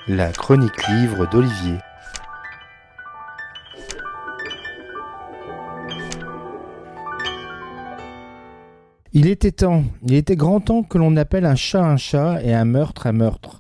La chronique livre d'Olivier. Il était grand temps que l'on appelle un chat et un meurtre un meurtre.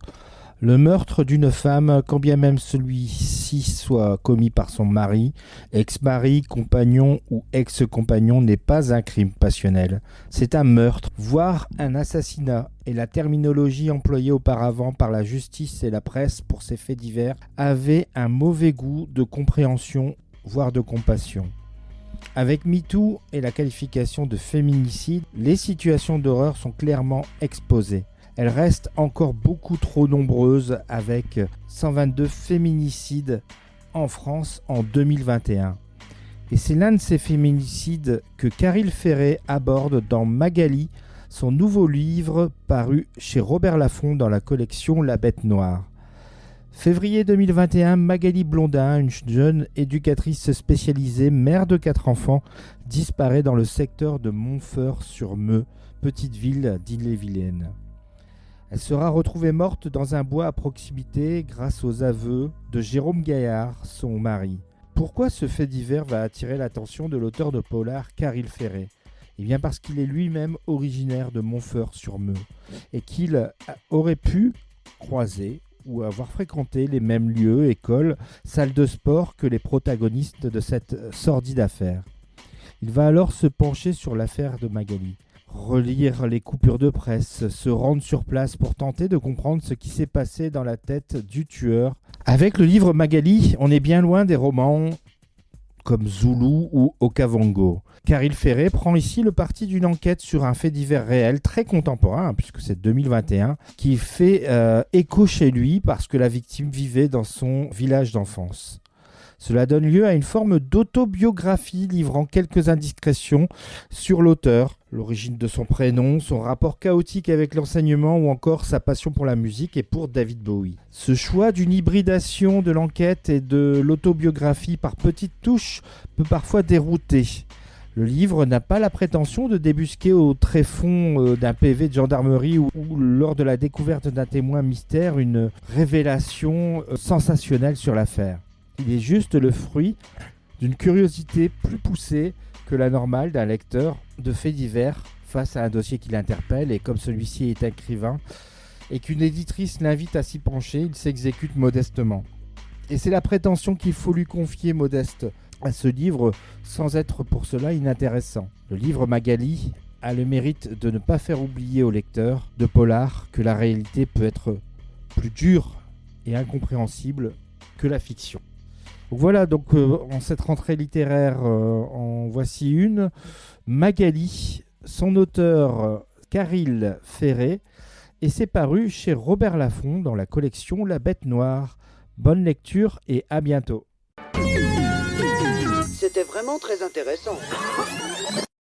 Le meurtre d'une femme, quand bien même celui-ci soit commis par son mari, ex-mari, compagnon ou ex-compagnon, n'est pas un crime passionnel. C'est un meurtre, voire un assassinat. Et la terminologie employée auparavant par la justice et la presse pour ces faits divers avait un mauvais goût de compréhension, voire de compassion. Avec MeToo et la qualification de féminicide, les situations d'horreur sont clairement exposées. Elles restent encore beaucoup trop nombreuses avec 122 féminicides en France en 2021. Et c'est l'un de ces féminicides que Caril Ferret aborde dans Magali, son nouveau livre paru chez Robert Laffont dans la collection La Bête Noire. Février 2021, Magali Blondin, une jeune éducatrice spécialisée, mère de 4 enfants, disparaît dans le secteur de Montfort-sur-Meux, petite ville d'Ille-et-Vilaine. Elle sera retrouvée morte dans un bois à proximité grâce aux aveux de Jérôme Gaillard, son mari. Pourquoi ce fait divers va attirer l'attention de l'auteur de polar Caril Ferret ? Eh bien parce qu'il est lui-même originaire de Montfort-sur-Meux et qu'il aurait pu croiser ou avoir fréquenté les mêmes lieux, écoles, salles de sport que les protagonistes de cette sordide affaire. Il va alors se pencher sur l'affaire de Magali, relire les coupures de presse, se rendre sur place pour tenter de comprendre ce qui s'est passé dans la tête du tueur. Avec le livre Magali, on est bien loin des romans comme Zulu ou Okavango. Caril Ferret prend ici le parti d'une enquête sur un fait divers réel, très contemporain, puisque c'est 2021, qui fait écho chez lui parce que la victime vivait dans son village d'enfance. Cela donne lieu à une forme d'autobiographie livrant quelques indiscrétions sur l'auteur, l'origine de son prénom, son rapport chaotique avec l'enseignement ou encore sa passion pour la musique et pour David Bowie. Ce choix d'une hybridation de l'enquête et de l'autobiographie par petites touches peut parfois dérouter. Le livre n'a pas la prétention de débusquer au tréfonds d'un PV de gendarmerie ou lors de la découverte d'un témoin mystère une révélation sensationnelle sur l'affaire. Il est juste le fruit d'une curiosité plus poussée que la normale d'un lecteur de faits divers face à un dossier qui l'interpelle, et comme celui-ci est écrivain et qu'une éditrice l'invite à s'y pencher, il s'exécute modestement. Et c'est la prétention qu'il faut lui confier, modeste, à ce livre, sans être pour cela inintéressant. Le livre Magali a le mérite de ne pas faire oublier au lecteur de polar que la réalité peut être plus dure et incompréhensible que la fiction. Donc voilà, en cette rentrée littéraire, en voici une. Magali, son auteur Caril Ferret, et c'est paru chez Robert Laffont dans la collection La Bête Noire. Bonne lecture et à bientôt. C'était vraiment très intéressant.